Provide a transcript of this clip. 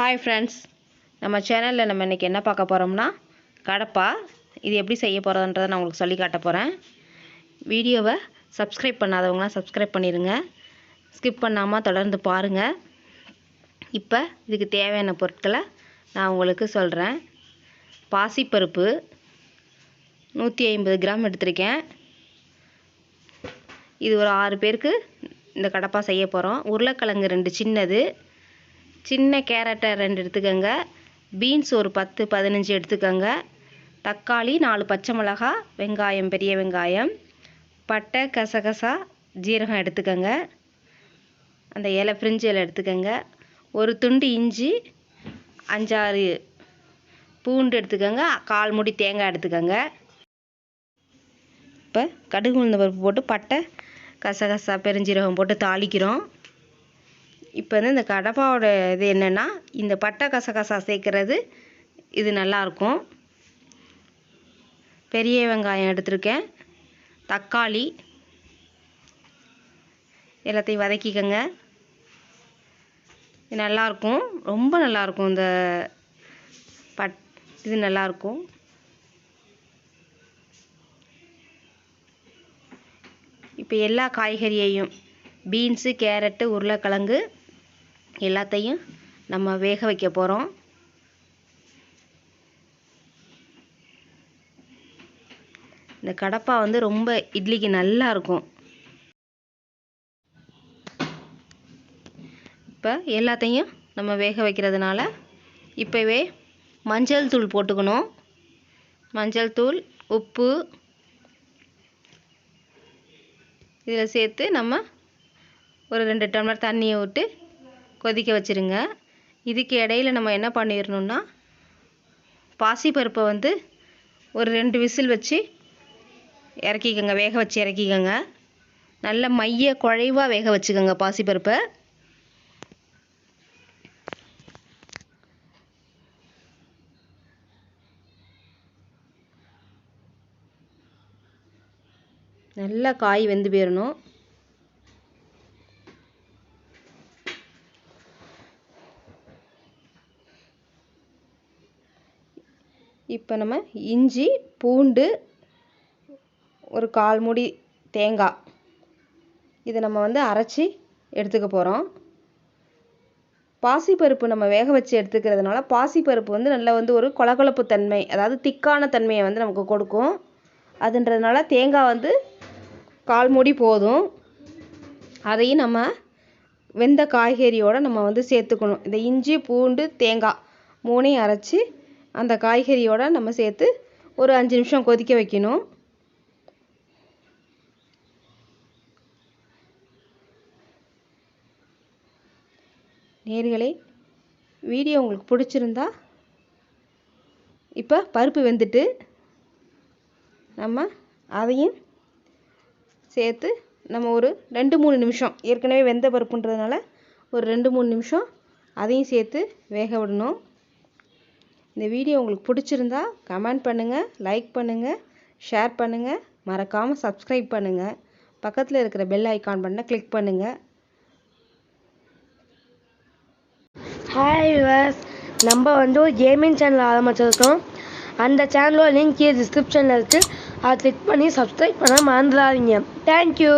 Hi friends, நம்ம சேனலில் நம்ம இன்றைக்கி என்ன பார்க்க போகிறோம்னா கடப்பா. இது எப்படி செய்ய போகிறதுன்றதை நான் உங்களுக்கு சொல்லி காட்ட போகிறேன். வீடியோவை சப்ஸ்கிரைப் பண்ணாதவங்களாம் சப்ஸ்கிரைப் பண்ணிடுங்க. ஸ்கிப் பண்ணாமல் தொடர்ந்து பாருங்கள். இப்போ இதுக்கு தேவையான பொருட்களை நான் உங்களுக்கு சொல்கிறேன். பாசிப்பருப்பு 150 கிராம் எடுத்திருக்கேன். இது ஒரு 6 பேருக்கு இந்த கடப்பா செய்ய போகிறோம். உருளைக்கிழங்கு 2 சின்னது, சின்ன கேரட்டை 2 எடுத்துக்கோங்க. பீன்ஸ் ஒரு 10-15 எடுத்துக்கோங்க. தக்காளி 4 பச்சை மிளகா, வெங்காயம் பெரிய வெங்காயம், பட்டை கசகசா ஜீரகம் எடுத்துக்கோங்க. அந்த இலை பிரிஞ்சு இலை எடுத்துக்கோங்க. ஒரு துண்டு இஞ்சி, 5-6 பூண்டு எடுத்துக்கோங்க. 1/4 மூடி தேங்காய் எடுத்துக்கோங்க. இப்போ கடுகு உளுந்த பருப்பு போட்டு பட்டை கசகசா பெருஞ்சீரகம் போட்டு தாளிக்கிறோம். இப்போ வந்து இந்த கடப்பாவோட இது என்னென்னா, இந்த பட்டை கசகசா சேர்க்குறது இது நல்லாயிருக்கும். பெரிய வெங்காயம் எடுத்துருக்கேன், தக்காளி எல்லாத்தையும் வதக்கிக்கோங்க. இது நல்லாயிருக்கும், ரொம்ப நல்லாயிருக்கும். இந்த இது நல்லாயிருக்கும். இப்போ எல்லா காய்கறியையும் பீன்ஸு, கேரட்டு, உருளைக்கிழங்கு எல்லாத்தையும் நம்ம வேக வைக்க போகிறோம். இந்த கடப்பா வந்து ரொம்ப இட்லிக்கு நல்லா இருக்கும். இப்போ எல்லாத்தையும் நம்ம வேக வைக்கிறதுனால இப்போவே மஞ்சள் தூள் போட்டுக்கணும். மஞ்சள் தூள், உப்பு இதில் சேர்த்து நம்ம ஒரு 2 டம்ளர் தண்ணியை விட்டு கொதிக்க வச்சுருங்க. இதுக்கு இடையில் நம்ம என்ன பண்ணிடணுன்னா, பாசிப்பருப்பை வந்து ஒரு 2 விசில் வச்சு இறக்கிக்கோங்க, வேக வச்சு இறக்கிக்கோங்க. நல்ல மைய குழைவாக வேக வச்சுக்கோங்க பாசிப்பருப்பை. நல்லா காய் வெந்து போயிடணும். இப்போ நம்ம இஞ்சி, பூண்டு, ஒரு 1/4 மூடி தேங்காய் இதை நம்ம வந்து அரைச்சி எடுத்துக்க போகிறோம். பாசிப்பருப்பு நம்ம வேக வச்சு எடுத்துக்கிறதுனால பாசிப்பருப்பு வந்து நல்லா வந்து ஒரு கொழகொழப்பு தன்மை, அதாவது திக்கான தன்மையை வந்து நமக்கு கொடுக்கும். அதுன்றதுனால தேங்காய் வந்து 1/4 மூடி போதும். அதையும் நம்ம வெந்த காய்கறியோடு நம்ம வந்து சேர்த்துக்கணும். இந்த இஞ்சி, பூண்டு, தேங்காய் 3ஐயும் அரைச்சி அந்த காய்கறியோடு நம்ம சேர்த்து ஒரு 5 நிமிஷம் கொதிக்க வைக்கணும். நேயர்களே, வீடியோ உங்களுக்கு பிடிச்சிருந்தா, இப்போ பருப்பு வெந்துட்டு நம்ம அதையும் சேர்த்து நம்ம ஒரு 2-3 நிமிஷம், ஏற்கனவே வெந்த பருப்புன்றதுனால ஒரு 2-3 நிமிஷம் அதையும் சேர்த்து வேக விடணும். இந்த வீடியோ உங்களுக்கு பிடிச்சிருந்தா கமெண்ட் பண்ணுங்கள், லைக் பண்ணுங்கள், ஷேர் பண்ணுங்கள், மறக்காமல் சப்ஸ்கிரைப் பண்ணுங்கள். பக்கத்தில் இருக்கிற பெல் ஐக்கான் பட்டனை கிளிக் பண்ணுங்கள். ஹாய் வியூவர்ஸ், நம்ம வந்து ஒரு கேமிங் சேனல் ஆரம்பிச்சிருக்கோம். அந்த சேனலோட லிங்க் டிஸ்கிரிப்ஷனில் இருக்குது. அதை கிளிக் பண்ணி சப்ஸ்கிரைப் பண்ண மறந்துடாதீங்க. தேங்க்யூ.